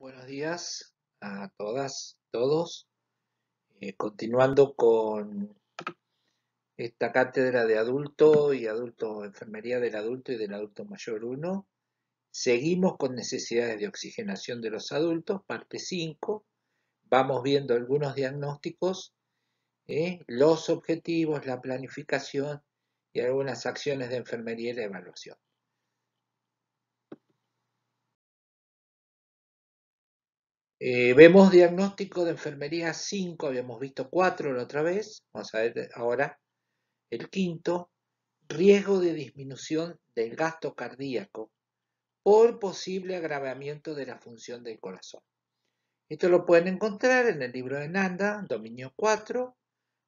Buenos días a todas, todos. Continuando con esta cátedra de adulto y adulto, enfermería del adulto y del adulto mayor 1. Seguimos con necesidades de oxigenación de los adultos, parte 5. Vamos viendo algunos diagnósticos, los objetivos, la planificación y algunas acciones de enfermería y la evaluación. Vemos diagnóstico de enfermería 5, habíamos visto 4 la otra vez, vamos a ver ahora el quinto, riesgo de disminución del gasto cardíaco por posible agravamiento de la función del corazón. Esto lo pueden encontrar en el libro de Nanda, dominio 4,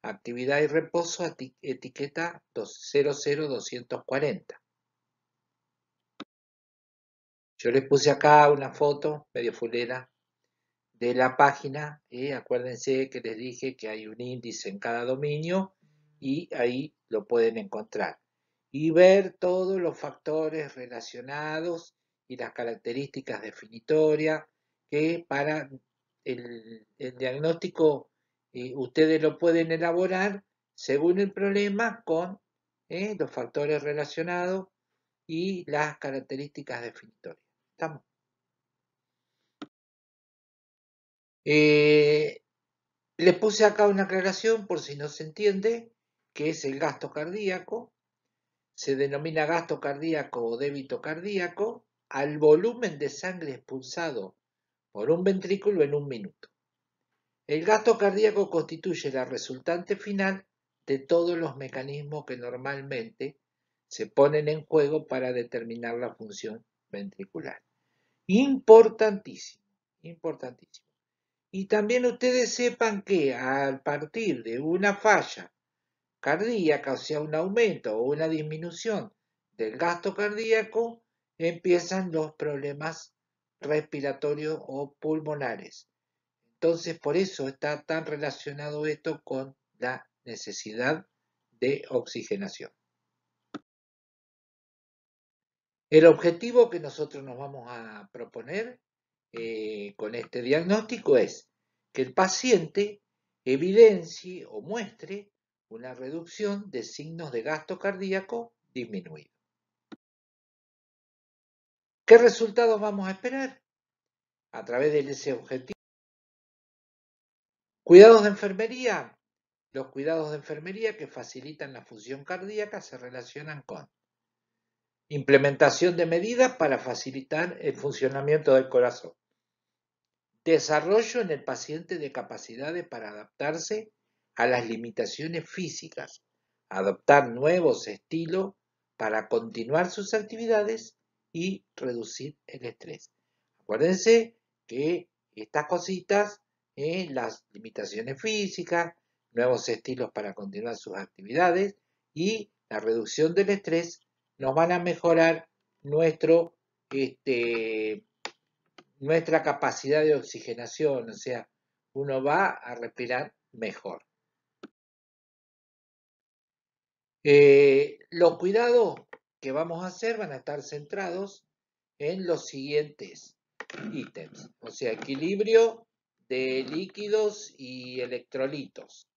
actividad y reposo, etiqueta 00240. Yo les puse acá una foto medio fulera de la página, acuérdense que les dije que hay un índice en cada dominio y ahí lo pueden encontrar y ver todos los factores relacionados y las características definitorias que para el diagnóstico ustedes lo pueden elaborar según el problema con los factores relacionados y las características definitorias. ¿Estamos? Les puse acá una aclaración por si no se entiende, que es el gasto cardíaco. Se denomina gasto cardíaco o débito cardíaco al volumen de sangre expulsado por un ventrículo en un minuto. El gasto cardíaco constituye la resultante final de todos los mecanismos que normalmente se ponen en juego para determinar la función ventricular. Importantísimo, importantísimo. Y también ustedes sepan que a partir de una falla cardíaca, o sea, un aumento o una disminución del gasto cardíaco, empiezan los problemas respiratorios o pulmonares. Entonces, por eso está tan relacionado esto con la necesidad de oxigenación. El objetivo que nosotros nos vamos a proponer con este diagnóstico es que el paciente evidencie o muestre una reducción de signos de gasto cardíaco disminuido. ¿Qué resultados vamos a esperar? A través de ese objetivo. Cuidados de enfermería. Los cuidados de enfermería que facilitan la función cardíaca se relacionan con implementación de medidas para facilitar el funcionamiento del corazón. Desarrollo en el paciente de capacidades para adaptarse a las limitaciones físicas, adoptar nuevos estilos para continuar sus actividades y reducir el estrés. Acuérdense que estas cositas, las limitaciones físicas, nuevos estilos para continuar sus actividades y la reducción del estrés nos van a mejorar nuestra capacidad de oxigenación, o sea, uno va a respirar mejor. Los cuidados que vamos a hacer van a estar centrados en los siguientes ítems, o sea, equilibrio de líquidos y electrolitos,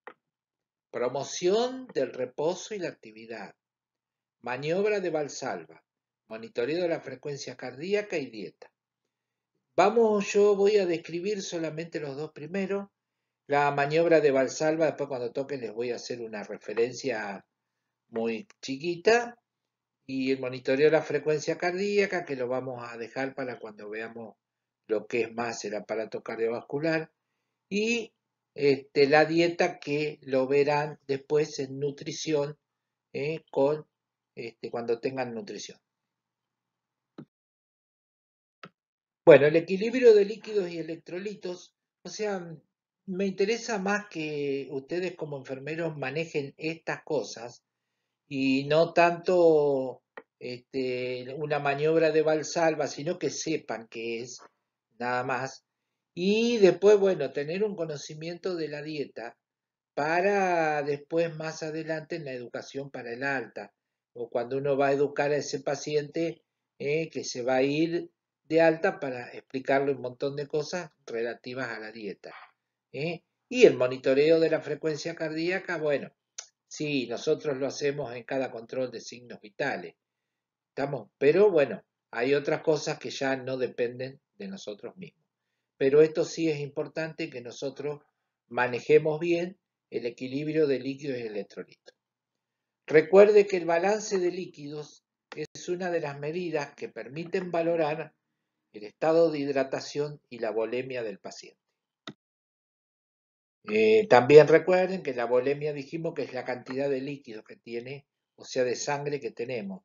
promoción del reposo y la actividad, maniobra de Valsalva, monitoreo de la frecuencia cardíaca y dieta. Yo voy a describir solamente los dos primeros. La maniobra de Valsalva, después cuando toque les voy a hacer una referencia muy chiquita. Y el monitoreo de la frecuencia cardíaca, que lo vamos a dejar para cuando veamos lo que es más el aparato cardiovascular. Y la dieta, que lo verán después en nutrición, cuando tengan nutrición. Bueno, el equilibrio de líquidos y electrolitos, o sea, me interesa más que ustedes como enfermeros manejen estas cosas y no tanto una maniobra de Valsalva, sino que sepan qué es, nada más. Y después, bueno, tener un conocimiento de la dieta para después, más adelante, en la educación para el alta, o cuando uno va a educar a ese paciente que se va a ir de alta para explicarle un montón de cosas relativas a la dieta. Y el monitoreo de la frecuencia cardíaca, bueno, sí, nosotros lo hacemos en cada control de signos vitales, pero bueno, hay otras cosas que ya no dependen de nosotros mismos. Pero esto sí es importante que nosotros manejemos bien el equilibrio de líquidos y electrolitos. Recuerde que el balance de líquidos es una de las medidas que permiten valorar el estado de hidratación y la volemia del paciente. También recuerden que la volemia dijimos que es la cantidad de líquido que tiene, o sea, de sangre que tenemos.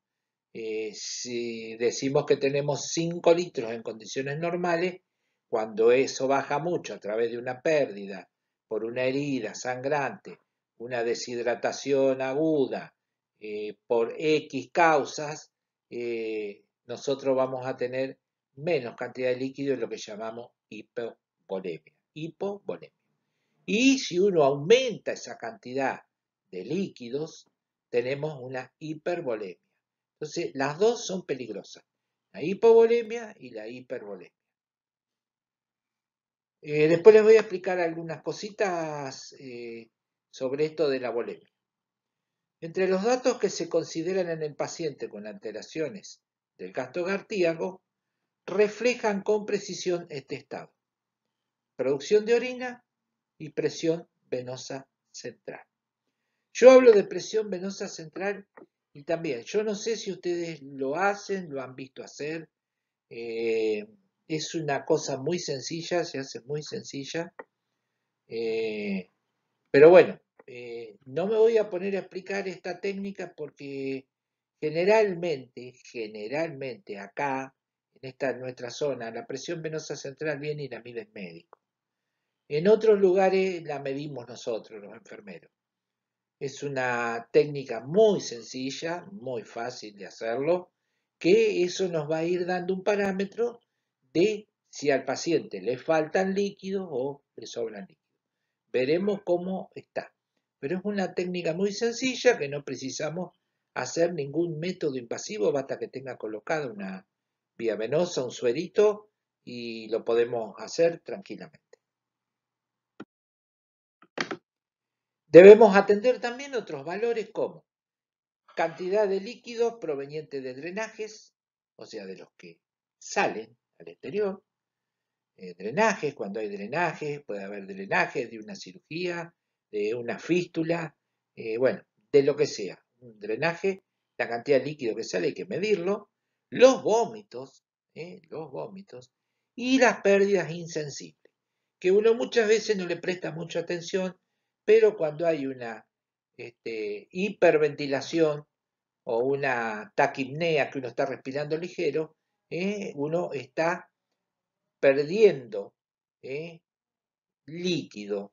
Si decimos que tenemos 5 litros en condiciones normales, cuando eso baja mucho a través de una pérdida, por una herida sangrante, una deshidratación aguda, por X causas, nosotros vamos a tener menos cantidad de líquido en lo que llamamos hipovolemia. Hipovolemia. Y si uno aumenta esa cantidad de líquidos, tenemos una hipervolemia. Entonces, las dos son peligrosas, la hipovolemia y la hipervolemia. Después les voy a explicar algunas cositas sobre esto de la volemia. Entre los datos que se consideran en el paciente con alteraciones del gasto cardíaco, reflejan con precisión este estado: producción de orina y presión venosa central. Yo hablo de presión venosa central y también, yo no sé si ustedes lo hacen, lo han visto hacer, es una cosa muy sencilla, se hace muy sencilla, pero bueno, no me voy a poner a explicar esta técnica porque generalmente acá, en nuestra zona, la presión venosa central viene y la mide el médico. En otros lugares la medimos nosotros, los enfermeros. Es una técnica muy sencilla, muy fácil de hacerlo, que eso nos va a ir dando un parámetro de si al paciente le faltan líquidos o le sobran líquidos. Veremos cómo está. Pero es una técnica muy sencilla que no precisamos hacer ningún método invasivo, basta que tenga colocada una vía venosa, un suerito, y lo podemos hacer tranquilamente. Debemos atender también otros valores como cantidad de líquidos provenientes de drenajes, o sea, de los que salen al exterior. Drenajes, cuando hay drenajes, puede haber drenajes de una cirugía, de una fístula, bueno, de lo que sea. Un drenaje, la cantidad de líquido que sale hay que medirlo. Los vómitos y las pérdidas insensibles, que uno muchas veces no le presta mucha atención, pero cuando hay una hiperventilación o una taquipnea, que uno está respirando ligero, uno está perdiendo líquido.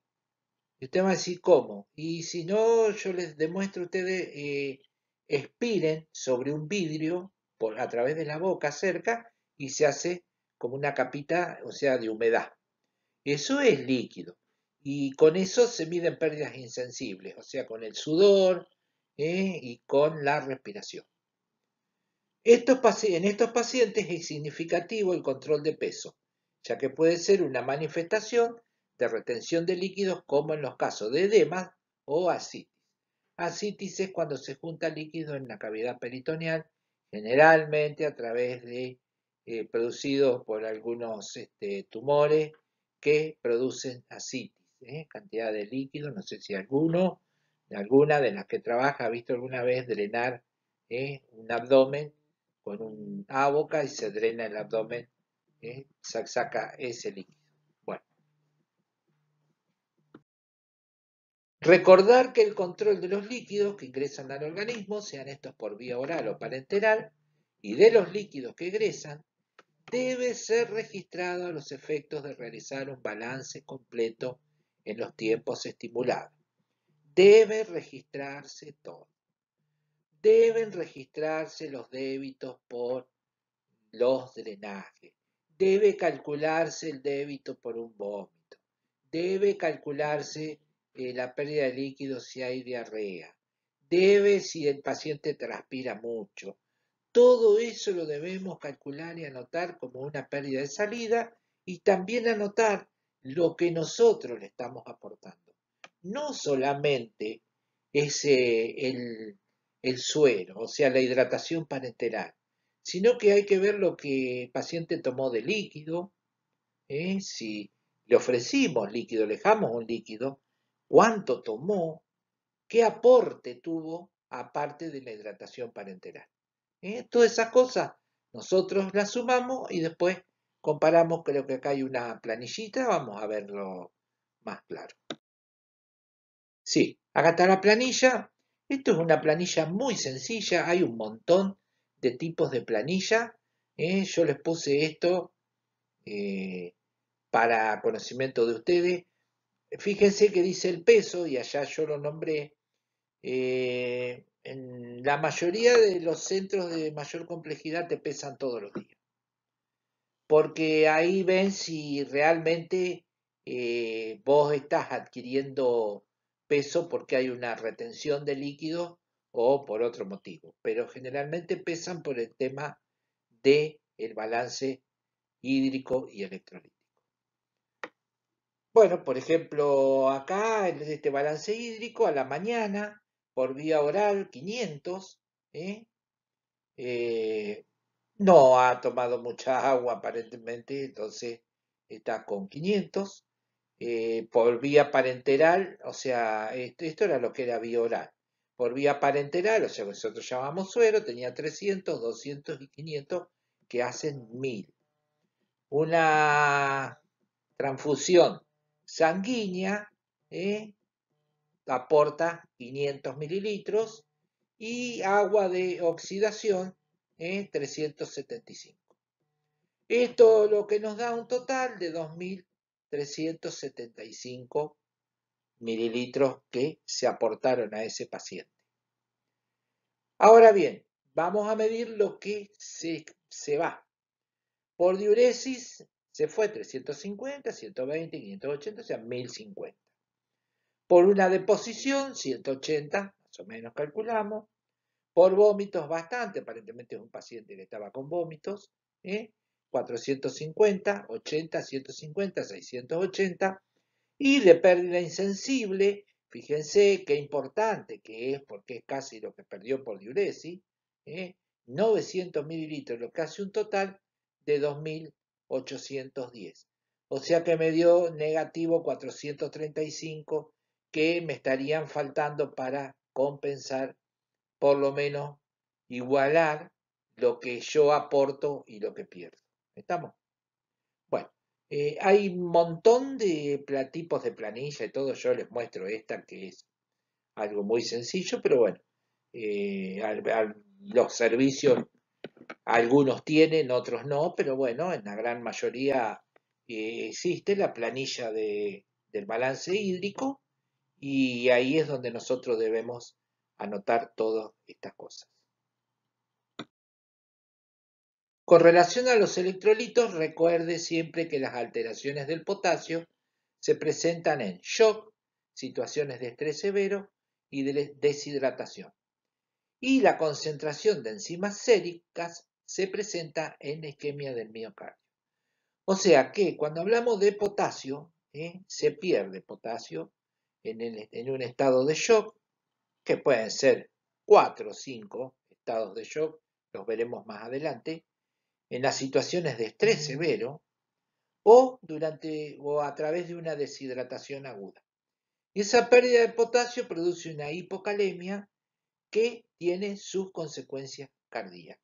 Y usted va a decir, ¿cómo? Y si no, yo les demuestro a ustedes, expiren sobre un vidrio a través de la boca cerca y se hace como una capita, o sea, de humedad. Eso es líquido. Y con eso se miden pérdidas insensibles, o sea, con el sudor y con la respiración. En estos pacientes es significativo el control de peso, ya que puede ser una manifestación de retención de líquidos como en los casos de edema o ascitis. Ascitis es cuando se junta líquido en la cavidad peritoneal, generalmente a través de producidos por algunos tumores que producen ascitis, cantidad de líquido. No sé si alguna de las que trabaja ha visto alguna vez drenar un abdomen con un boca y se drena el abdomen, saca ese líquido. Bueno, recordar que el control de los líquidos que ingresan al organismo, sean estos por vía oral o parenteral, y de los líquidos que egresan, debe ser registrado a los efectos de realizar un balance completo en los tiempos estimulados. Debe registrarse todo. Deben registrarse los débitos por los drenajes. Debe calcularse el débito por un vómito. Debe calcularse la pérdida de líquido si hay diarrea. Debe si el paciente transpira mucho. Todo eso lo debemos calcular y anotar como una pérdida de salida y también anotar lo que nosotros le estamos aportando. No solamente es el suero, o sea, la hidratación parenteral, sino que hay que ver lo que el paciente tomó de líquido, si le ofrecimos líquido, le dejamos un líquido, cuánto tomó, qué aporte tuvo aparte de la hidratación parenteral. Todas esas cosas nosotros las sumamos y después comparamos, creo que acá hay una planillita, vamos a verlo más claro. Sí, acá está la planilla. Esto es una planilla muy sencilla, hay un montón de tipos de planilla. Yo les puse esto eh, para conocimiento de ustedes. Fíjense que dice el peso, y allá yo lo nombré. En la mayoría de los centros de mayor complejidad te pesan todos los días, porque ahí ven si realmente vos estás adquiriendo peso porque hay una retención de líquidos o por otro motivo, pero generalmente pesan por el tema del balance hídrico y electrolítico. Bueno, por ejemplo, acá en este balance hídrico a la mañana, por vía oral, 500, ¿eh? Eh, no ha tomado mucha agua aparentemente, entonces está con 500. Por vía parenteral, o sea, esto era lo que era vía oral. Por vía parenteral, o sea, nosotros llamamos suero, tenía 300, 200 y 500, que hacen 1000. Una transfusión sanguínea aporta 500 mililitros y agua de oxidación 375. Esto lo que nos da un total de 2.375 mililitros que se aportaron a ese paciente. Ahora bien, vamos a medir lo que se va. Por diuresis se fue 350, 120, 580, o sea, 1050. Por una deposición, 180, más o menos calculamos. Por vómitos, bastante, aparentemente es un paciente que estaba con vómitos, 450, 80, 150, 680. Y de pérdida insensible, fíjense qué importante que es, porque es casi lo que perdió por diuresis, 900 mililitros, lo que hace un total de 2.810. O sea que me dio negativo 435 que me estarían faltando para compensar, por lo menos igualar lo que yo aporto y lo que pierdo. ¿Estamos? Bueno, hay un montón de tipos de planilla y todo. Yo les muestro esta que es algo muy sencillo, pero bueno, los servicios, algunos tienen, otros no, pero bueno, en la gran mayoría existe la planilla del balance hídrico y ahí es donde nosotros debemos anotar todas estas cosas. Con relación a los electrolitos, recuerde siempre que las alteraciones del potasio se presentan en shock, situaciones de estrés severo y de deshidratación. Y la concentración de enzimas séricas se presenta en isquemia del miocardio. O sea que cuando hablamos de potasio, se pierde potasio en un estado de shock, que pueden ser 4 o 5 estados de shock, los veremos más adelante, en las situaciones de estrés severo o a través de una deshidratación aguda. Y esa pérdida de potasio produce una hipocalemia que tiene sus consecuencias cardíacas.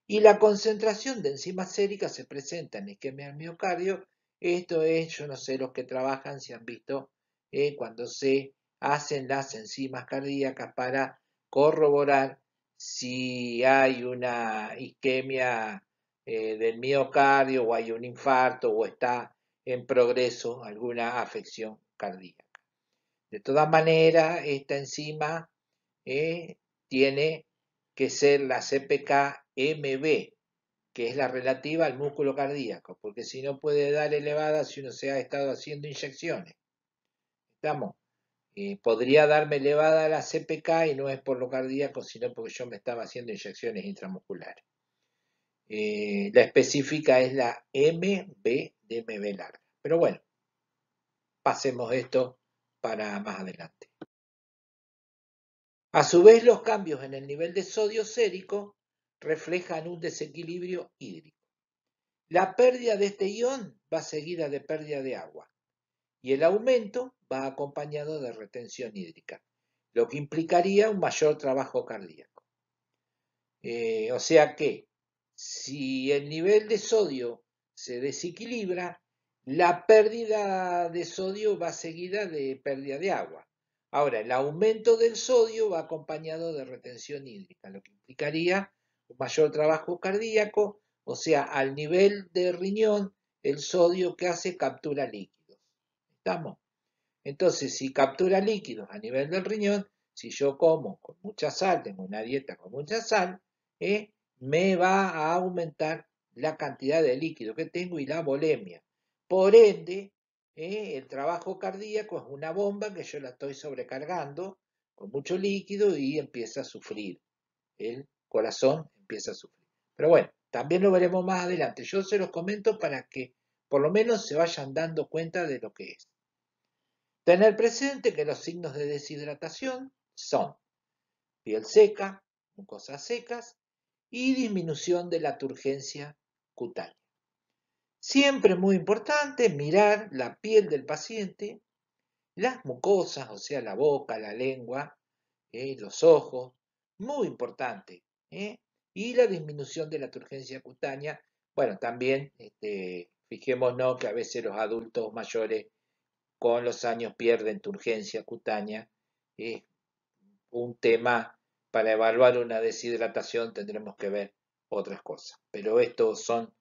Y la concentración de enzimas séricas se presenta en isquemia del miocardio. Esto es, yo no sé, los que trabajan si han visto cuando se hacen las enzimas cardíacas para corroborar si hay una isquemia del miocardio o hay un infarto o está en progreso alguna afección cardíaca. De todas maneras, esta enzima tiene que ser la CPK-MB, que es la relativa al músculo cardíaco, porque si no puede dar elevada si uno se ha estado haciendo inyecciones. ¿Estamos? Podría darme elevada la CPK y no es por lo cardíaco, sino porque yo me estaba haciendo inyecciones intramusculares. La específica es la MB de MB larga. Pero bueno, pasemos esto para más adelante. A su vez, los cambios en el nivel de sodio sérico reflejan un desequilibrio hídrico. La pérdida de este ion va seguida de pérdida de agua y el aumento va acompañado de retención hídrica, lo que implicaría un mayor trabajo cardíaco. O sea que si el nivel de sodio se desequilibra, la pérdida de sodio va seguida de pérdida de agua. Ahora, el aumento del sodio va acompañado de retención hídrica, lo que implicaría un mayor trabajo cardíaco, o sea, al nivel de riñón, el sodio que hace captura líquidos. ¿Estamos? Entonces, si captura líquidos a nivel del riñón, si yo como con mucha sal, tengo una dieta con mucha sal, me va a aumentar la cantidad de líquido que tengo y la volemia. Por ende, el trabajo cardíaco es una bomba que yo la estoy sobrecargando con mucho líquido y empieza a sufrir. El corazón empieza a sufrir. Pero bueno, también lo veremos más adelante. Yo se los comento para que por lo menos se vayan dando cuenta de lo que es. Tener presente que los signos de deshidratación son piel seca, mucosas secas y disminución de la turgencia cutánea. Siempre muy importante mirar la piel del paciente, las mucosas, o sea, la boca, la lengua, los ojos, muy importante. Y la disminución de la turgencia cutánea. Bueno, también fijémonos que a veces los adultos mayores con los años pierden turgencia cutánea. Es un tema para evaluar una deshidratación, tendremos que ver otras cosas. Pero estos son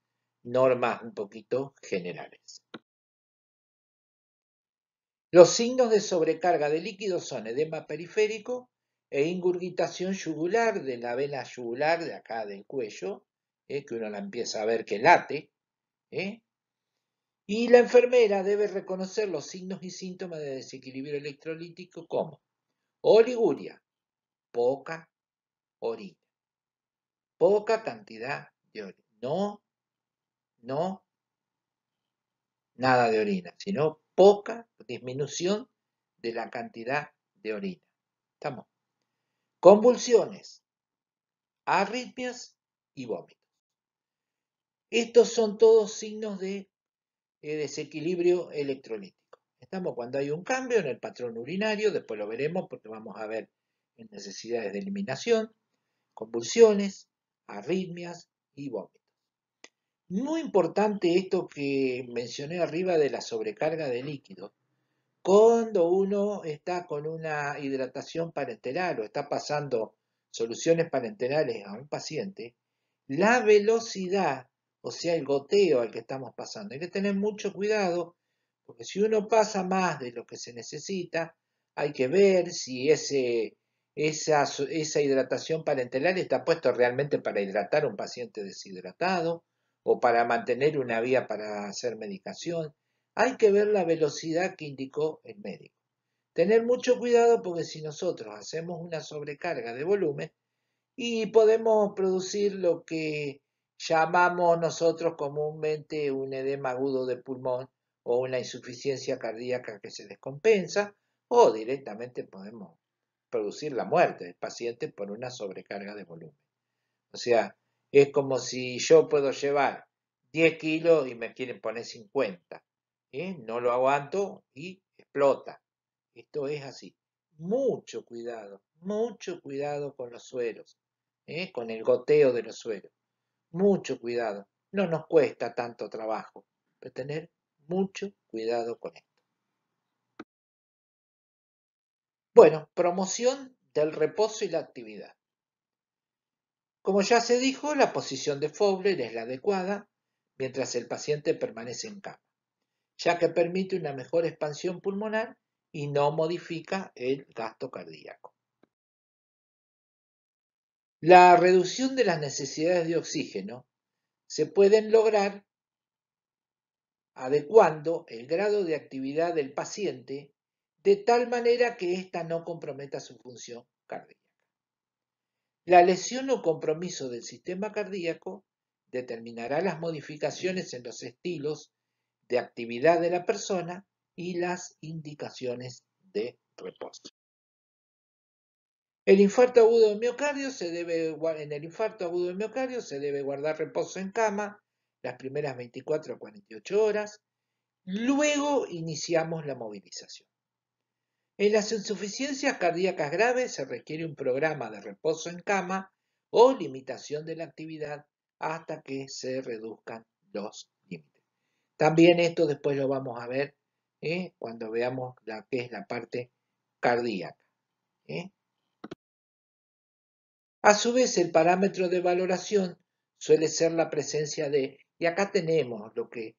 normas un poquito generales. Los signos de sobrecarga de líquidos son edema periférico e ingurgitación yugular de la vena yugular de acá del cuello, que uno la empieza a ver que late. Y la enfermera debe reconocer los signos y síntomas de desequilibrio electrolítico como oliguria, poca orina, poca cantidad de orina, no nada de orina, sino poca disminución de la cantidad de orina. ¿Estamos? Convulsiones, arritmias y vómitos. Estos son todos signos de desequilibrio electrolítico. Estamos cuando hay un cambio en el patrón urinario, después lo veremos porque vamos a ver en necesidades de eliminación, convulsiones, arritmias y vómitos. Muy importante esto que mencioné arriba de la sobrecarga de líquidos. Cuando uno está con una hidratación parenteral o está pasando soluciones parenterales a un paciente, la velocidad, o sea, el goteo al que estamos pasando, hay que tener mucho cuidado, porque si uno pasa más de lo que se necesita, hay que ver si esa hidratación parenteral está puesto realmente para hidratar a un paciente deshidratado o para mantener una vía para hacer medicación. Hay que ver la velocidad que indicó el médico. Tener mucho cuidado porque si nosotros hacemos una sobrecarga de volumen y podemos producir lo que llamamos nosotros comúnmente un edema agudo de pulmón o una insuficiencia cardíaca que se descompensa o directamente podemos producir la muerte del paciente por una sobrecarga de volumen. O sea, es como si yo puedo llevar 10 kilos y me quieren poner 50. No lo aguanto y explota. Esto es así. Mucho cuidado con los sueros, con el goteo de los sueros. Mucho cuidado. No nos cuesta tanto trabajo, pero tener mucho cuidado con esto. Bueno, promoción del reposo y la actividad. Como ya se dijo, la posición de Fowler es la adecuada mientras el paciente permanece en cama, ya que permite una mejor expansión pulmonar y no modifica el gasto cardíaco. La reducción de las necesidades de oxígeno se pueden lograr adecuando el grado de actividad del paciente de tal manera que ésta no comprometa su función cardíaca. La lesión o compromiso del sistema cardíaco determinará las modificaciones en los estilos de actividad de la persona y las indicaciones de reposo. En el infarto agudo de miocardio se debe guardar reposo en cama las primeras 24 a 48 horas, luego iniciamos la movilización. En las insuficiencias cardíacas graves se requiere un programa de reposo en cama o limitación de la actividad hasta que se reduzcan los límites. También esto después lo vamos a ver cuando veamos la que es la parte cardíaca. A su vez, el parámetro de valoración suele ser la presencia de, y acá tenemos lo que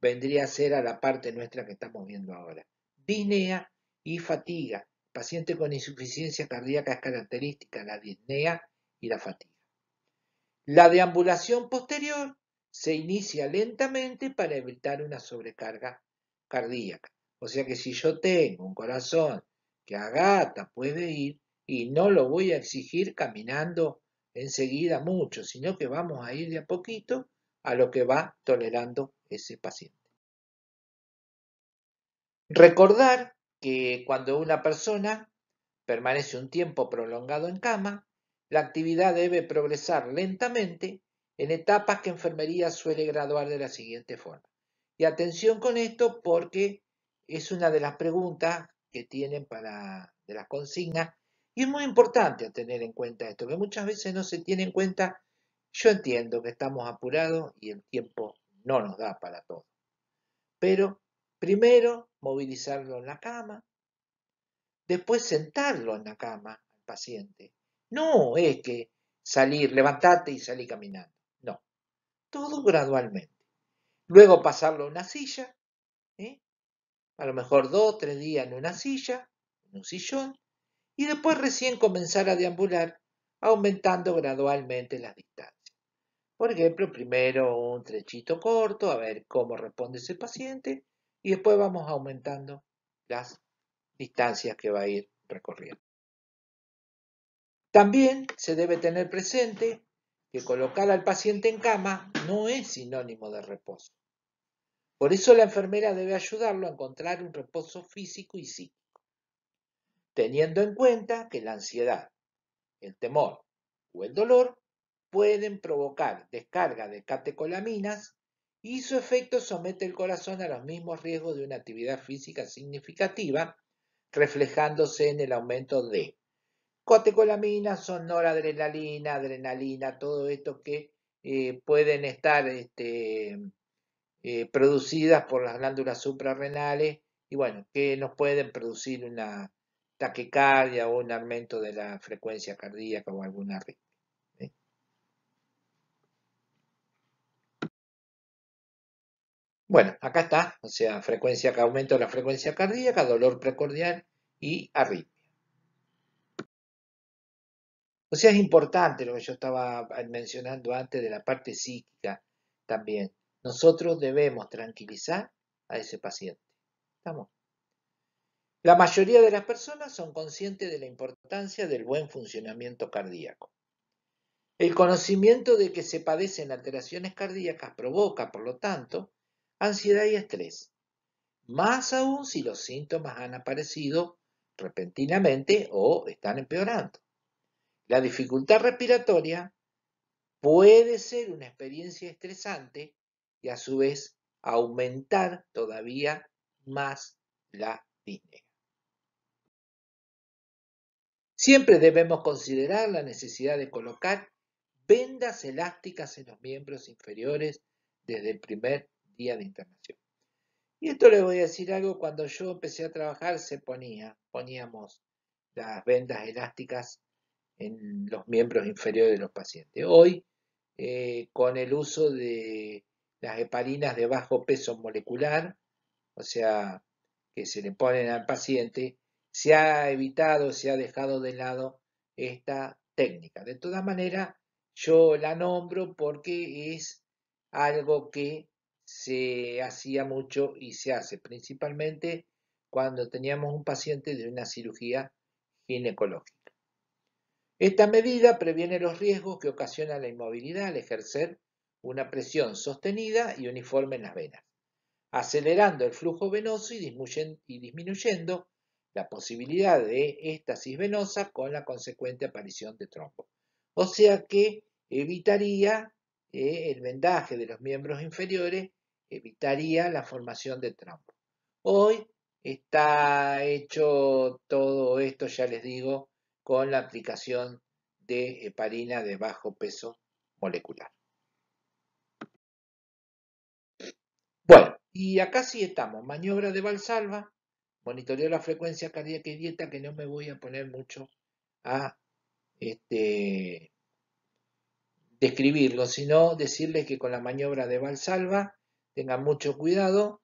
vendría a ser a la parte nuestra que estamos viendo ahora, disnea y fatiga. Paciente con insuficiencia cardíaca es característica la disnea y la fatiga. La deambulación posterior se inicia lentamente para evitar una sobrecarga cardíaca. O sea que si yo tengo un corazón que a gata puede ir, y no lo voy a exigir caminando enseguida mucho, sino que vamos a ir de a poquito a lo que va tolerando ese paciente. Recordar que cuando una persona permanece un tiempo prolongado en cama, la actividad debe progresar lentamente en etapas que enfermería suele graduar de la siguiente forma. Y atención con esto porque es una de las preguntas que tienen de las consignas y es muy importante tener en cuenta esto, que muchas veces no se tiene en cuenta. Yo entiendo que estamos apurados y el tiempo no nos da para todo, pero primero movilizarlo en la cama, después sentarlo en la cama al paciente. No es que salir, levantate y salir caminando. No, todo gradualmente. Luego pasarlo a una silla, a lo mejor 2 o 3 días en una silla, en un sillón, y después recién comenzar a deambular, aumentando gradualmente las distancias. Por ejemplo, primero un trechito corto, a ver cómo responde ese paciente, y después vamos aumentando las distancias que va a ir recorriendo. También se debe tener presente que colocar al paciente en cama no es sinónimo de reposo. Por eso la enfermera debe ayudarlo a encontrar un reposo físico y psíquico, teniendo en cuenta que la ansiedad, el temor o el dolor pueden provocar descarga de catecolaminas y su efecto somete el corazón a los mismos riesgos de una actividad física significativa, reflejándose en el aumento de catecolaminas, son noradrenalina, adrenalina, todo esto que pueden estar producidas por las glándulas suprarrenales y bueno, que nos pueden producir una taquicardia o un aumento de la frecuencia cardíaca o alguna arritmia. Bueno, acá está, o sea, aumento de la frecuencia cardíaca, dolor precordial y arritmia. O sea, es importante lo que yo estaba mencionando antes de la parte psíquica también. Nosotros debemos tranquilizar a ese paciente. ¿Estamos? La mayoría de las personas son conscientes de la importancia del buen funcionamiento cardíaco. El conocimiento de que se padecen alteraciones cardíacas provoca, por lo tanto, ansiedad y estrés, más aún si los síntomas han aparecido repentinamente o están empeorando. La dificultad respiratoria puede ser una experiencia estresante y a su vez aumentar todavía más la disnea. Siempre debemos considerar la necesidad de colocar vendas elásticas en los miembros inferiores desde el primer día de internación. Y esto les voy a decir algo, cuando yo empecé a trabajar poníamos las vendas elásticas en los miembros inferiores de los pacientes. Hoy, con el uso de las heparinas de bajo peso molecular, o sea, que se le ponen al paciente, se ha evitado, se ha dejado de lado esta técnica. De todas maneras, yo la nombro porque es algo que se hacía mucho y se hace principalmente cuando teníamos un paciente de una cirugía ginecológica. Esta medida previene los riesgos que ocasiona la inmovilidad al ejercer una presión sostenida y uniforme en las venas, acelerando el flujo venoso y disminuyendo la posibilidad de éstasis venosa con la consecuente aparición de trombo. O sea que evitaría el vendaje de los miembros inferiores, evitaría la formación de trombo. Hoy está hecho todo esto, ya les digo, con la aplicación de heparina de bajo peso molecular. Bueno, y acá sí estamos, maniobra de Valsalva, monitoreo la frecuencia cardíaca y dieta, que no me voy a poner mucho a describirlo, sino decirles que con la maniobra de Valsalva tengan mucho cuidado.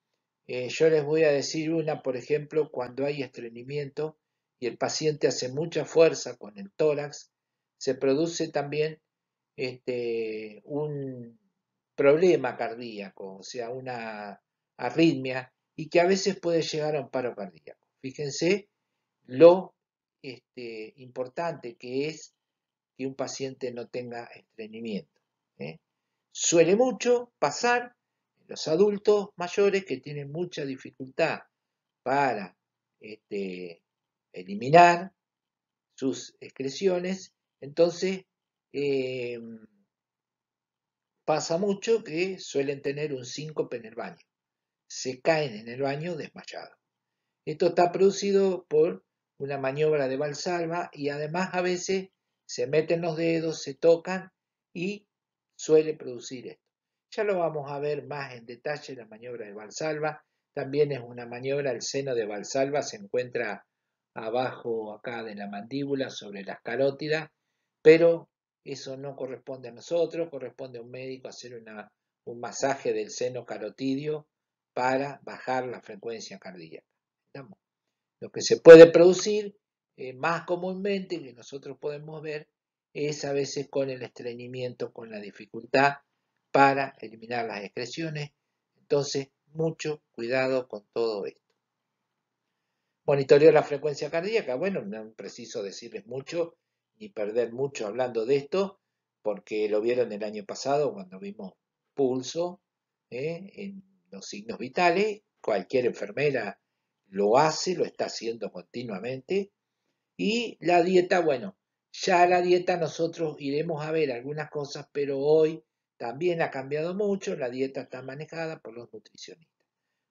Yo les voy a decir una, por ejemplo, cuando hay estreñimiento y el paciente hace mucha fuerza con el tórax, se produce también un problema cardíaco, o sea, una arritmia, y que a veces puede llegar a un paro cardíaco. Fíjense lo importante que es que un paciente no tenga estreñimiento. Suele mucho pasar en los adultos mayores que tienen mucha dificultad para eliminar sus excreciones, entonces pasa mucho que suelen tener un síncope en el baño, se caen en el baño desmayados. Esto está producido por una maniobra de Valsalva y además a veces se meten los dedos, se tocan y suele producir esto. Ya lo vamos a ver más en detalle la maniobra de Valsalva. También es una maniobra, el seno de Valsalva se encuentra abajo acá de la mandíbula sobre las carótidas, pero eso no corresponde a nosotros, corresponde a un médico hacer un masaje del seno carotidio para bajar la frecuencia cardíaca. ¿Estamos? Lo que se puede producir más comúnmente, que nosotros podemos ver, es a veces con el estreñimiento, con la dificultad para eliminar las excreciones. Entonces, mucho cuidado con todo esto. Monitoreo la frecuencia cardíaca. Bueno, no preciso decirles mucho ni perder mucho hablando de esto, porque lo vieron el año pasado cuando vimos pulso en los signos vitales. Cualquier enfermera lo hace, lo está haciendo continuamente. Y la dieta, bueno, ya la dieta nosotros iremos a ver algunas cosas, pero hoy también ha cambiado mucho, la dieta está manejada por los nutricionistas.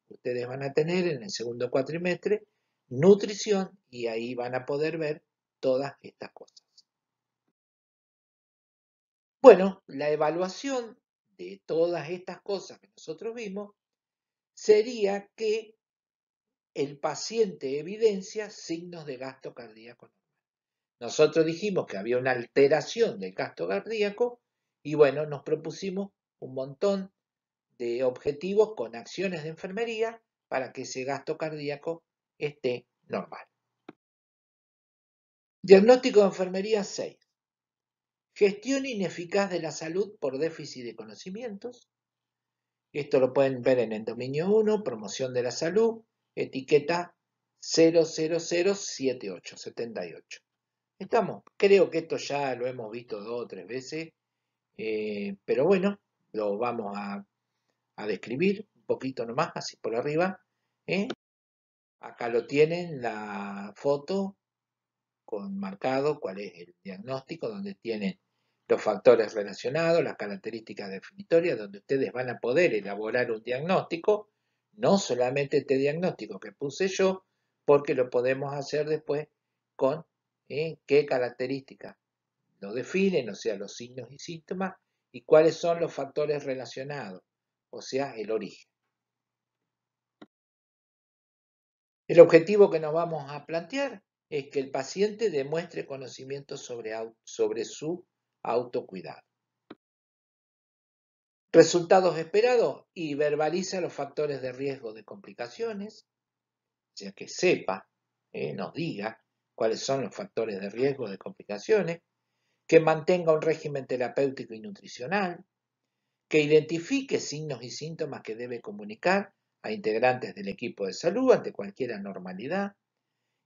Ustedes van a tener en el segundo cuatrimestre nutrición y ahí van a poder ver todas estas cosas. Bueno, la evaluación de todas estas cosas que nosotros vimos sería que el paciente evidencia signos de gasto cardíaco. Nosotros dijimos que había una alteración del gasto cardíaco y bueno, nos propusimos un montón de objetivos con acciones de enfermería para que ese gasto cardíaco esté normal. Diagnóstico de enfermería 6. Gestión ineficaz de la salud por déficit de conocimientos. Esto lo pueden ver en el dominio 1, promoción de la salud, etiqueta 0007878. ¿Estamos? Creo que esto ya lo hemos visto 2 o 3 veces, pero bueno, lo vamos a describir un poquito nomás, así por arriba. Acá lo tienen, la foto con marcado cuál es el diagnóstico, donde tienen los factores relacionados, las características definitorias, donde ustedes van a poder elaborar un diagnóstico, no solamente este diagnóstico que puse yo, porque lo podemos hacer después con qué características lo definen, o sea, los signos y síntomas, y cuáles son los factores relacionados, o sea, el origen. El objetivo que nos vamos a plantear es que el paciente demuestre conocimiento sobre su autocuidado. Resultados esperados: y verbaliza los factores de riesgo de complicaciones, o sea que sepa, nos diga cuáles son los factores de riesgo de complicaciones, que mantenga un régimen terapéutico y nutricional, que identifique signos y síntomas que debe comunicar a integrantes del equipo de salud ante cualquier anormalidad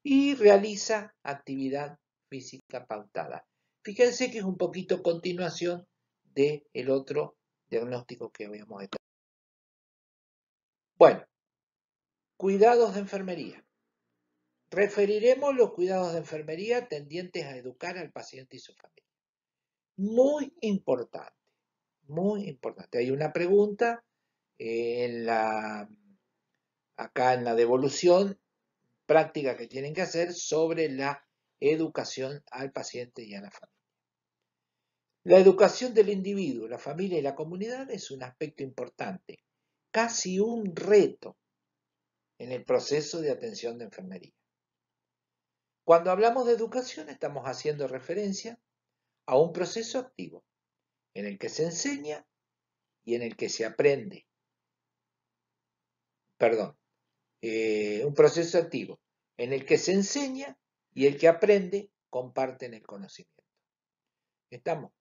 y realiza actividad física pautada. Fíjense que es un poquito continuación del otro diagnóstico que habíamos hecho. Bueno, cuidados de enfermería. Referiremos los cuidados de enfermería tendientes a educar al paciente y su familia. Muy importante, muy importante. Hay una pregunta acá en la devolución práctica que tienen que hacer sobre la educación al paciente y a la familia. La educación del individuo, la familia y la comunidad es un aspecto importante, casi un reto en el proceso de atención de enfermería. Cuando hablamos de educación estamos haciendo referencia a un proceso activo en el que se enseña y en el que se aprende. Perdón, un proceso activo en el que se enseña y el que aprende comparten el conocimiento. ¿Estamos?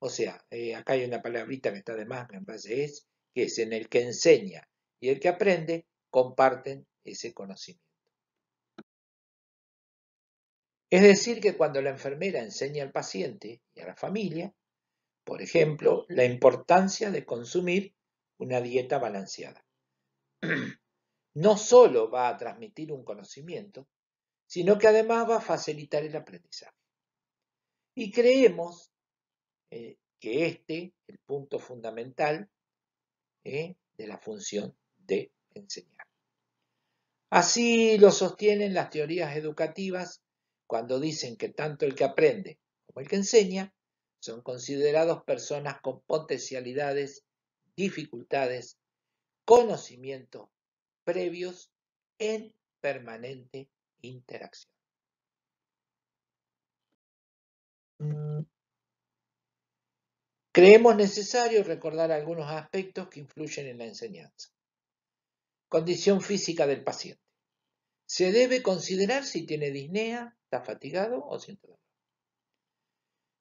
O sea, acá hay una palabrita que está de más, me parece, que es en el que enseña y el que aprende comparten ese conocimiento. Es decir, que cuando la enfermera enseña al paciente y a la familia, por ejemplo, la importancia de consumir una dieta balanceada, no solo va a transmitir un conocimiento, sino que además va a facilitar el aprendizaje. Y creemos que el punto fundamental de la función de enseñar. Así lo sostienen las teorías educativas cuando dicen que tanto el que aprende como el que enseña son considerados personas con potencialidades, dificultades, conocimientos previos en permanente interacción. Creemos necesario recordar algunos aspectos que influyen en la enseñanza. Condición física del paciente. Se debe considerar si tiene disnea, está fatigado o siente dolor.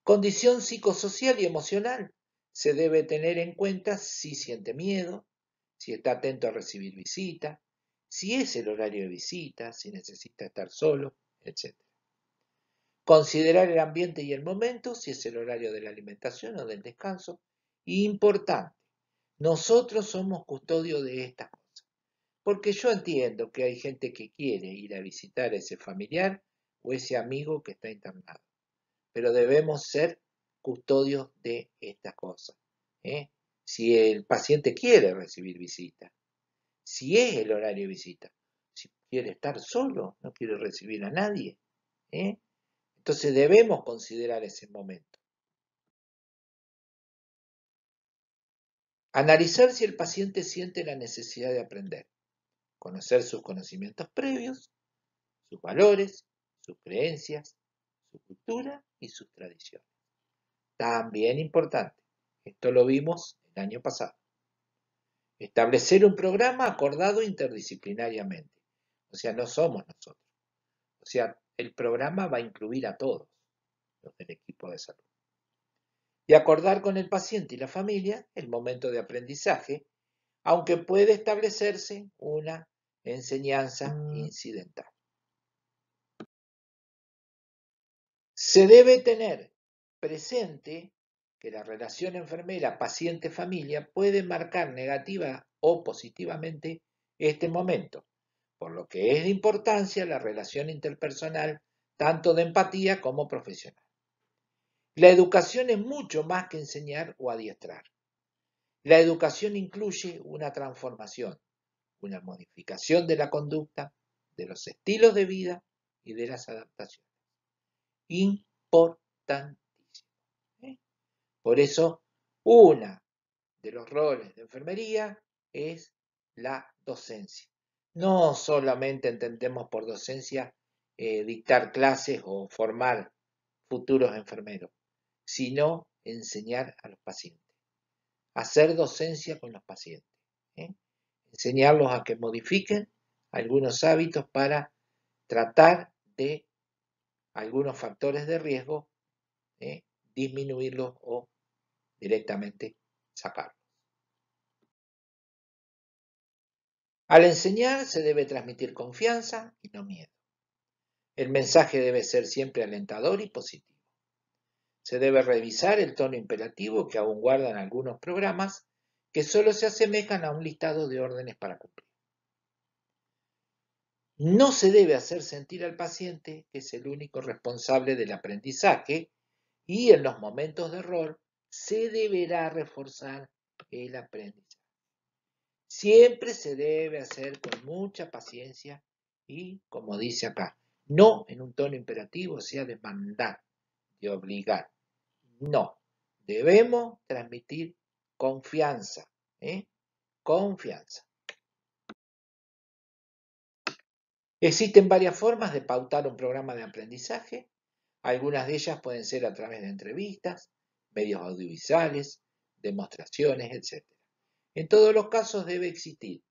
Condición psicosocial y emocional. Se debe tener en cuenta si siente miedo, si está atento a recibir visita, si es el horario de visita, si necesita estar solo, etc. Considerar el ambiente y el momento, si es el horario de la alimentación o del descanso. Importante, nosotros somos custodios de estas cosas, porque yo entiendo que hay gente que quiere ir a visitar a ese familiar o ese amigo que está internado, pero debemos ser custodios de estas cosas. Si el paciente quiere recibir visita, si es el horario de visita, si quiere estar solo, no quiere recibir a nadie, entonces debemos considerar ese momento. Analizar si el paciente siente la necesidad de aprender, conocer sus conocimientos previos, sus valores, sus creencias, su cultura y sus tradiciones. También importante, esto lo vimos el año pasado. Establecer un programa acordado interdisciplinariamente. O sea, no somos nosotros. O sea, el programa va a incluir a todos los del equipo de salud. Y acordar con el paciente y la familia el momento de aprendizaje, aunque puede establecerse una enseñanza incidental. Se debe tener presente que la relación enfermera paciente-familia puede marcar negativa o positivamente este momento, por lo que es de importancia la relación interpersonal, tanto de empatía como profesional. La educación es mucho más que enseñar o adiestrar. La educación incluye una transformación, una modificación de la conducta, de los estilos de vida y de las adaptaciones. Importantísimo. Por eso, uno de los roles de enfermería es la docencia. No solamente entendemos por docencia dictar clases o formar futuros enfermeros, sino enseñar a los pacientes, hacer docencia con los pacientes, enseñarlos a que modifiquen algunos hábitos para tratar de algunos factores de riesgo, disminuirlos o directamente sacarlos. Al enseñar se debe transmitir confianza y no miedo. El mensaje debe ser siempre alentador y positivo. Se debe revisar el tono imperativo que aún guardan algunos programas que solo se asemejan a un listado de órdenes para cumplir. No se debe hacer sentir al paciente que es el único responsable del aprendizaje y en los momentos de error se deberá reforzar el aprendizaje. Siempre se debe hacer con mucha paciencia y, como dice acá, no en un tono imperativo, o sea, de mandar, de obligar. No, debemos transmitir confianza, confianza. Existen varias formas de pautar un programa de aprendizaje. Algunas de ellas pueden ser a través de entrevistas, medios audiovisuales, demostraciones, etc. En todos los casos debe existir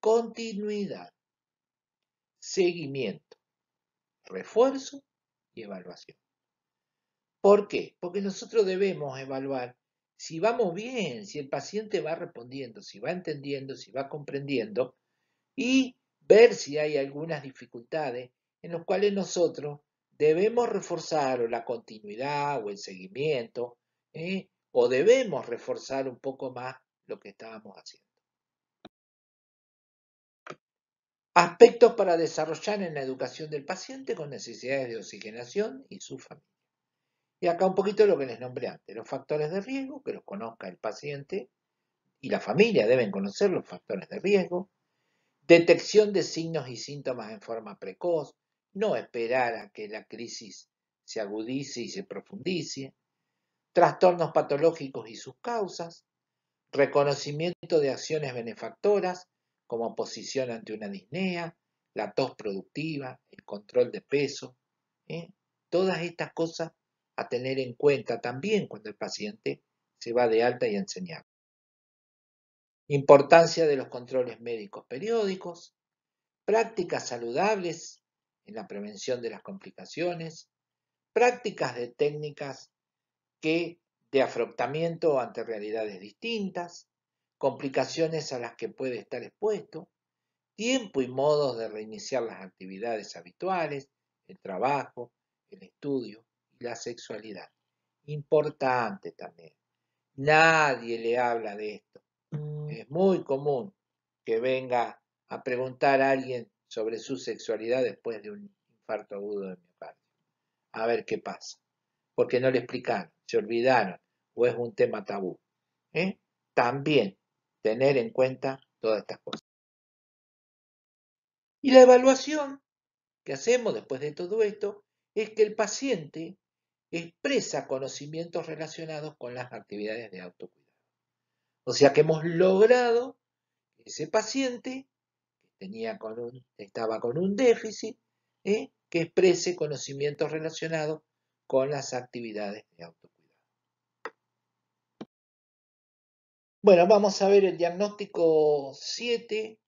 continuidad, seguimiento, refuerzo y evaluación. ¿Por qué? Porque nosotros debemos evaluar si vamos bien, si el paciente va respondiendo, si va entendiendo, si va comprendiendo y ver si hay algunas dificultades en las cuales nosotros debemos reforzar o la continuidad o el seguimiento, o debemos reforzar un poco más lo que estábamos haciendo. Aspectos para desarrollar en la educación del paciente con necesidades de oxigenación y su familia. Y acá un poquito lo que les nombré antes, los factores de riesgo, que los conozca el paciente y la familia deben conocer los factores de riesgo, detección de signos y síntomas en forma precoz, no esperar a que la crisis se agudice y se profundice, trastornos patológicos y sus causas, reconocimiento de acciones benefactoras como oposición ante una disnea, la tos productiva, el control de peso, todas estas cosas a tener en cuenta también cuando el paciente se va de alta y a enseñar. Importancia de los controles médicos periódicos, prácticas saludables en la prevención de las complicaciones, prácticas de técnicas de afrontamiento ante realidades distintas, complicaciones a las que puede estar expuesto, tiempo y modos de reiniciar las actividades habituales, el trabajo, el estudio y la sexualidad. Importante también. Nadie le habla de esto. Es muy común que venga a preguntar a alguien sobre su sexualidad después de un infarto agudo de miocardio. A ver qué pasa. Porque no le explicaron, se olvidaron o es un tema tabú. También tener en cuenta todas estas cosas. Y la evaluación que hacemos después de todo esto es que el paciente expresa conocimientos relacionados con las actividades de autocuidado. O sea que hemos logrado que ese paciente estaba con un déficit, que exprese conocimientos relacionados con las actividades de autocuidado. Bueno, vamos a ver el diagnóstico 7.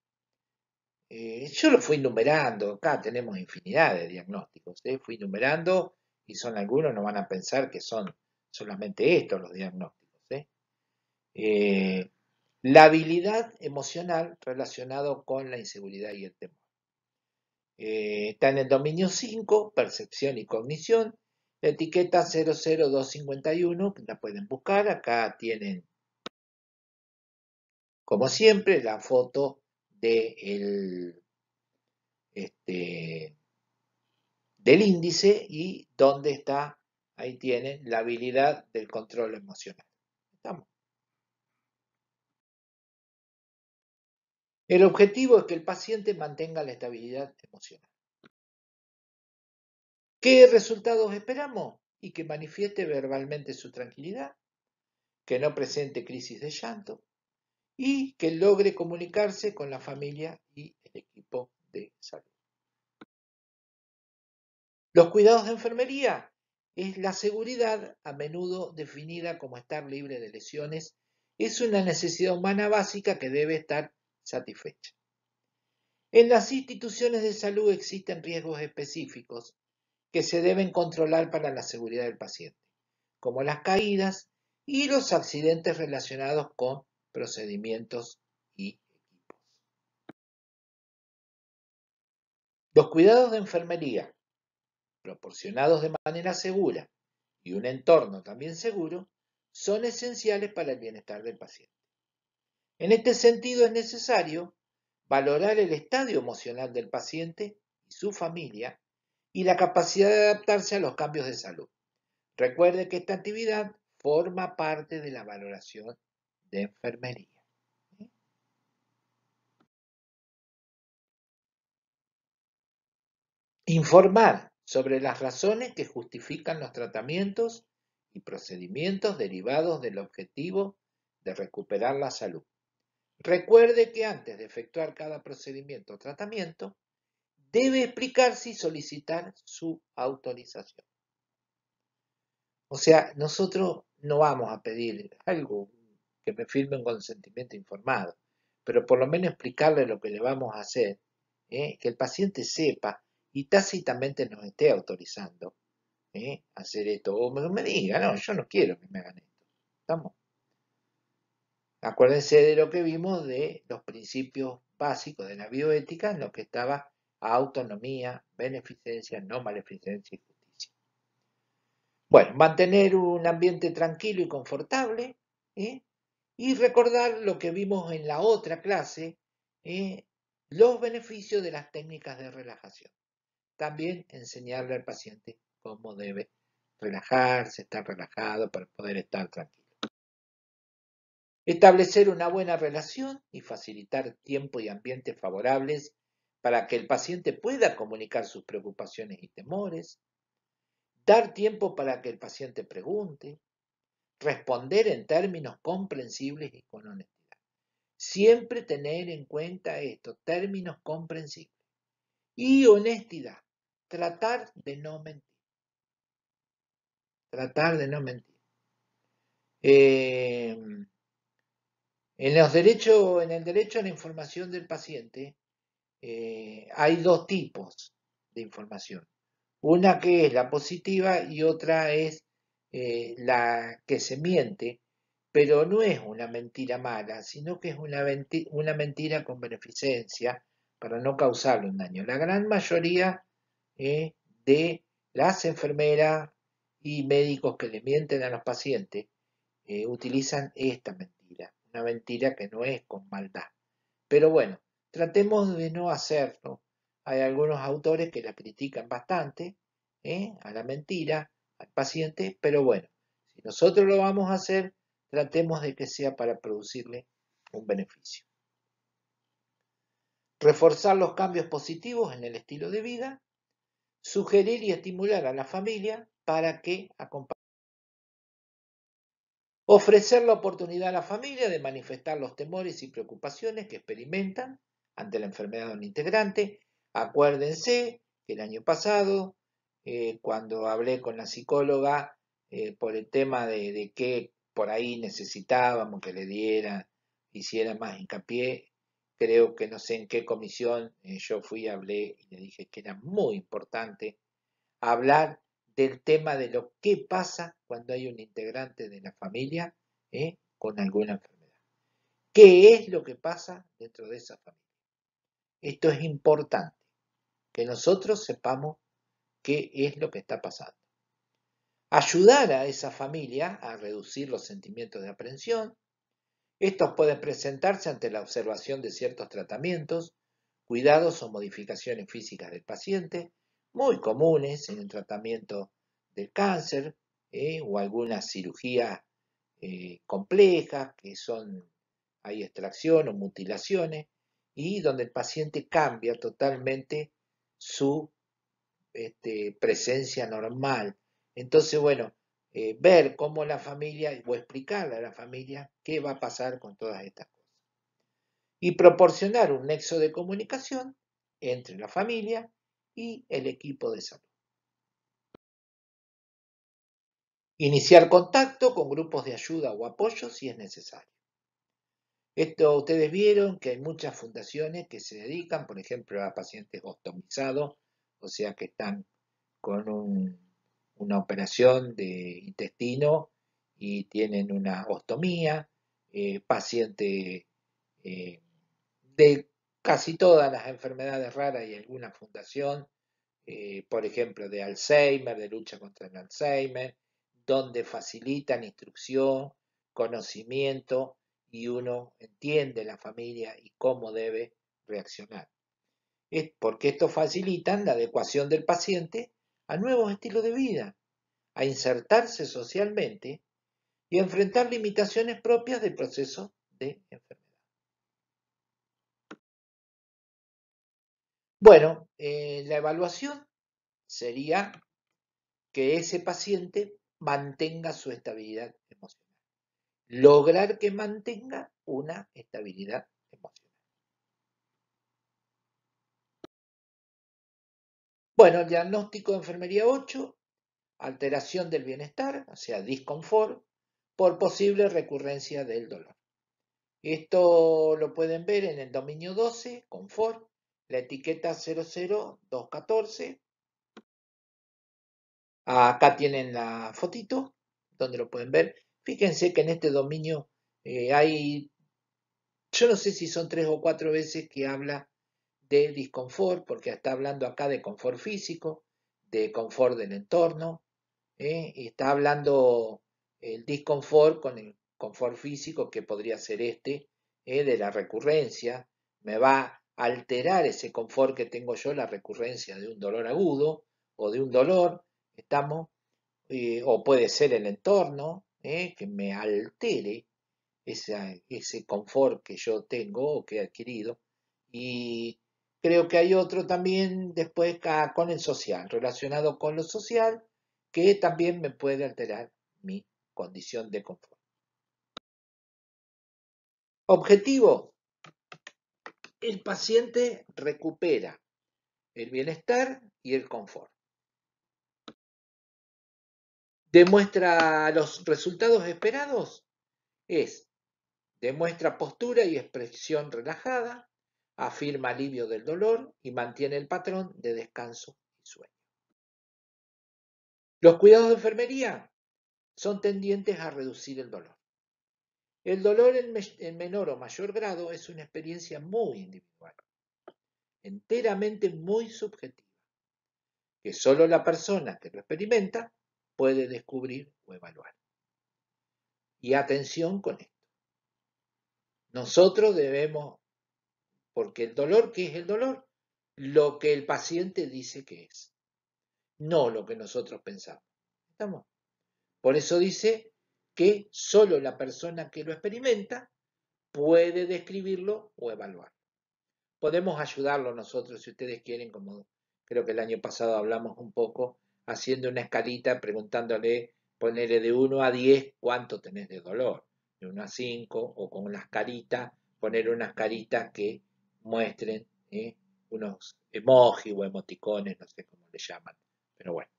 Yo lo fui numerando, acá tenemos infinidad de diagnósticos, fui numerando y son algunos, no van a pensar que son solamente estos los diagnósticos. La habilidad emocional relacionado con la inseguridad y el temor. Está en el dominio 5, percepción y cognición, la etiqueta 00251, que la pueden buscar, acá tienen, como siempre, la foto del índice y dónde está, ahí tienen, la habilidad del control emocional. ¿Estamos? El objetivo es que el paciente mantenga la estabilidad emocional. ¿Qué resultados esperamos? Y que manifieste verbalmente su tranquilidad, que no presente crisis de llanto y que logre comunicarse con la familia y el equipo de salud. Los cuidados de enfermería es la seguridad, a menudo definida como estar libre de lesiones, es una necesidad humana básica que debe estar satisfecha. En las instituciones de salud existen riesgos específicos que se deben controlar para la seguridad del paciente, como las caídas y los accidentes relacionados con procedimientos y equipos. Los cuidados de enfermería proporcionados de manera segura y un entorno también seguro son esenciales para el bienestar del paciente. En este sentido es necesario valorar el estadio emocional del paciente y su familia y la capacidad de adaptarse a los cambios de salud. Recuerde que esta actividad forma parte de la valoración de enfermería. Informar sobre las razones que justifican los tratamientos y procedimientos derivados del objetivo de recuperar la salud. Recuerde que antes de efectuar cada procedimiento o tratamiento, debe explicarse y solicitar su autorización. O sea, nosotros no vamos a pedir algo que me firme un consentimiento informado, pero por lo menos explicarle lo que le vamos a hacer, que el paciente sepa y tácitamente nos esté autorizando a hacer esto, o me diga, no, yo no quiero que me hagan esto. ¿Estamos? Acuérdense de lo que vimos de los principios básicos de la bioética, en lo que estaba autonomía, beneficencia, no maleficencia y justicia. Bueno, mantener un ambiente tranquilo y confortable, ¿eh? Y recordar lo que vimos en la otra clase, los beneficios de las técnicas de relajación. También enseñarle al paciente cómo debe relajarse, estar relajado para poder estar tranquilo. Establecer una buena relación y facilitar tiempo y ambientes favorables para que el paciente pueda comunicar sus preocupaciones y temores. Dar tiempo para que el paciente pregunte. Responder en términos comprensibles y con honestidad. Siempre tener en cuenta esto, términos comprensibles. Y honestidad. Tratar de no mentir. Tratar de no mentir. En el derecho a la información del paciente hay dos tipos de información. Una que es la positiva y otra es la que se miente, pero no es una mentira mala, sino que es una mentira con beneficencia para no causarle un daño. La gran mayoría de las enfermeras y médicos que le mienten a los pacientes utilizan esta mentira, una mentira que no es con maldad. Pero bueno, tratemos de no hacerlo. Hay algunos autores que la critican bastante, a la mentira, al paciente, pero bueno, si nosotros lo vamos a hacer, tratemos de que sea para producirle un beneficio. Reforzar los cambios positivos en el estilo de vida, sugerir y estimular a la familia para que acompañe. Ofrecer la oportunidad a la familia de manifestar los temores y preocupaciones que experimentan ante la enfermedad de un integrante. Acuérdense que el año pasado, cuando hablé con la psicóloga por el tema de que por ahí necesitábamos que le diera, hiciera más hincapié, creo que no sé en qué comisión yo fui, hablé y le dije que era muy importante hablar del tema de lo que pasa cuando hay un integrante de la familia con alguna enfermedad. ¿Qué es lo que pasa dentro de esa familia? Esto es importante, que nosotros sepamos qué es lo que está pasando. Ayudar a esa familia a reducir los sentimientos de aprensión. Estos pueden presentarse ante la observación de ciertos tratamientos, cuidados o modificaciones físicas del paciente, muy comunes en el tratamiento del cáncer o algunas cirugías complejas que son, hay extracción o mutilaciones, y donde el paciente cambia totalmente su presencia normal. Entonces, bueno, ver cómo la familia, o explicarle a la familia qué va a pasar con todas estas cosas. Y proporcionar un nexo de comunicación entre la familia y el equipo de salud. Iniciar contacto con grupos de ayuda o apoyo si es necesario. Esto ustedes vieron que hay muchas fundaciones que se dedican, por ejemplo, a pacientes ostomizados, o sea que están con una operación de intestino y tienen una ostomía, pacientes de casi todas las enfermedades raras y alguna fundación, por ejemplo, de Alzheimer, de lucha contra el Alzheimer, donde facilitan instrucción, conocimiento y uno entiende la familia y cómo debe reaccionar. Es porque esto facilitan la adecuación del paciente a nuevos estilos de vida, a insertarse socialmente y a enfrentar limitaciones propias del proceso de enfermedad. Bueno, la evaluación sería que ese paciente mantenga su estabilidad emocional. Lograr que mantenga una estabilidad emocional. Bueno, el diagnóstico de enfermería 8, alteración del bienestar, o sea, disconfort, por posible recurrencia del dolor. Esto lo pueden ver en el dominio 12, confort, la etiqueta 00214. Acá tienen la fotito, donde lo pueden ver. Fíjense que en este dominio hay, yo no sé si son 3 o 4 veces que habla de disconfort, porque está hablando acá de confort físico, de confort del entorno, y está hablando el disconfort con el confort físico, que podría ser de la recurrencia. Me va a alterar ese confort que tengo yo, la recurrencia de un dolor agudo o de un dolor, estamos, o puede ser el entorno, que me altere ese confort que yo tengo o que he adquirido. Y creo que hay otro también después con el social, relacionado con lo social, que también me puede alterar mi condición de confort. Objetivo, el paciente recupera el bienestar y el confort. Demuestra los resultados esperados, demuestra postura y expresión relajada, afirma alivio del dolor y mantiene el patrón de descanso y sueño. Los cuidados de enfermería son tendientes a reducir el dolor. El dolor en menor o mayor grado es una experiencia muy individual, enteramente muy subjetiva, que solo la persona que lo experimenta puede descubrir o evaluar. Y atención con esto. Nosotros debemos, porque el dolor, ¿qué es el dolor? Lo que el paciente dice que es, no lo que nosotros pensamos. ¿Estamos? Por eso dice que solo la persona que lo experimenta puede describirlo o evaluarlo. Podemos ayudarlo nosotros, si ustedes quieren, como creo que el año pasado hablamos un poco, haciendo una escalita, preguntándole, ponerle de 1 a 10 cuánto tenés de dolor, de 1 a 5, o con las caritas, poner unas caritas que muestren unos emojis o emoticones, no sé cómo le llaman, pero bueno.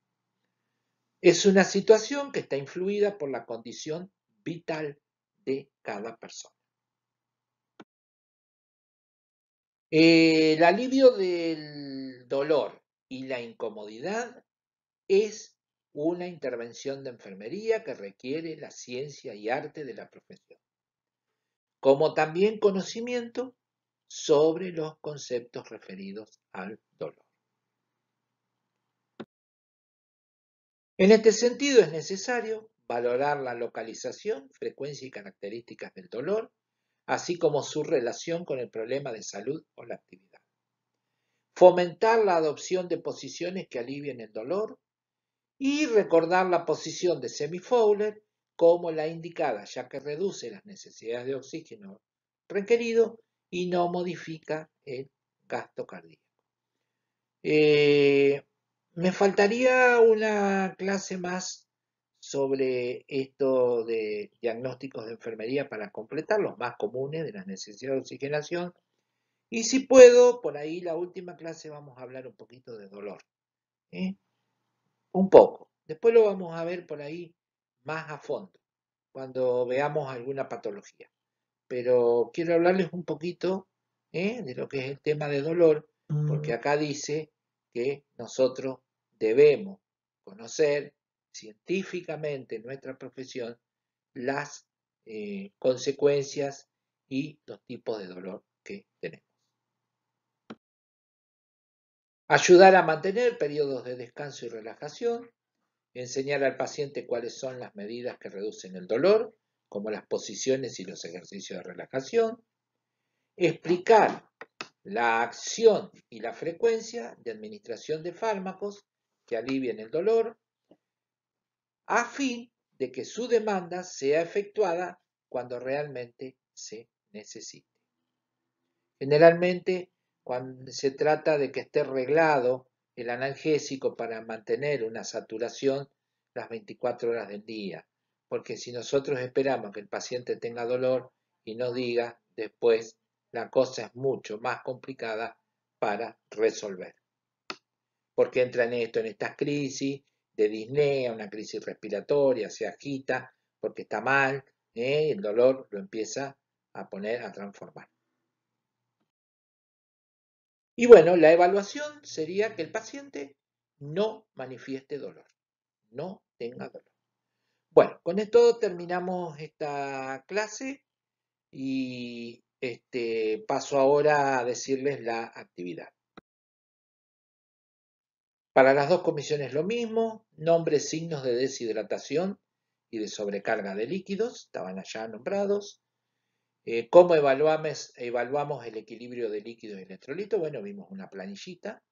Es una situación que está influida por la condición vital de cada persona. El alivio del dolor y la incomodidad es una intervención de enfermería que requiere la ciencia y arte de la profesión, como también conocimiento sobre los conceptos referidos al dolor. En este sentido es necesario valorar la localización, frecuencia y características del dolor, así como su relación con el problema de salud o la actividad. Fomentar la adopción de posiciones que alivien el dolor y recordar la posición de Semi-Fowler como la indicada, ya que reduce las necesidades de oxígeno requerido y no modifica el gasto cardíaco. Me faltaría una clase más sobre esto de diagnósticos de enfermería para completar los más comunes de las necesidades de oxigenación. Y si puedo, por ahí la última clase vamos a hablar un poquito de dolor. ¿eh? Un poco. Después lo vamos a ver por ahí más a fondo, cuando veamos alguna patología. Pero quiero hablarles un poquito de lo que es el tema de dolor, porque acá dice que nosotros debemos conocer científicamente en nuestra profesión las consecuencias y los tipos de dolor que tenemos. Ayudar a mantener periodos de descanso y relajación. Enseñar al paciente cuáles son las medidas que reducen el dolor, como las posiciones y los ejercicios de relajación. Explicar la acción y la frecuencia de administración de fármacos que alivien el dolor, a fin de que su demanda sea efectuada cuando realmente se necesite. Generalmente, cuando se trata de que esté reglado el analgésico para mantener una saturación las 24 horas del día, porque si nosotros esperamos que el paciente tenga dolor y nos diga, después la cosa es mucho más complicada para resolver. Porque entra en esto, en estas crisis de disnea, una crisis respiratoria, se agita porque está mal, el dolor lo empieza a poner, a transformar. Y bueno, la evaluación sería que el paciente no manifieste dolor, no tenga dolor. Bueno, con esto terminamos esta clase y paso ahora a decirles la actividad. Para las dos comisiones lo mismo, nombres, signos de deshidratación y de sobrecarga de líquidos, estaban allá nombrados. ¿Cómo evaluamos el equilibrio de líquidos y electrolitos? Bueno, vimos una planillita.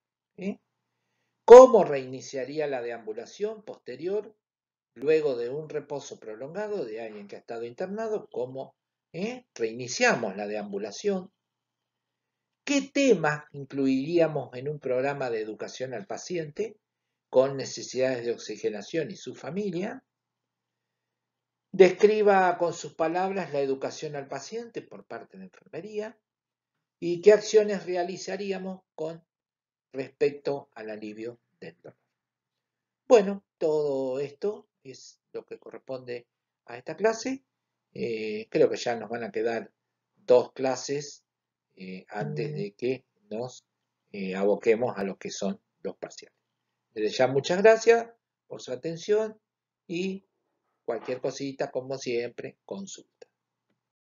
¿Cómo reiniciaría la deambulación posterior luego de un reposo prolongado de alguien que ha estado internado? ¿Cómo reiniciamos la deambulación? ¿Qué temas incluiríamos en un programa de educación al paciente con necesidades de oxigenación y su familia? Describa con sus palabras la educación al paciente por parte de enfermería y qué acciones realizaríamos con respecto al alivio del dolor. Bueno, todo esto es lo que corresponde a esta clase. Creo que ya nos van a quedar 2 clases antes de que nos aboquemos a lo que son los parciales. Desde ya muchas gracias por su atención y cualquier cosita, como siempre, consulta.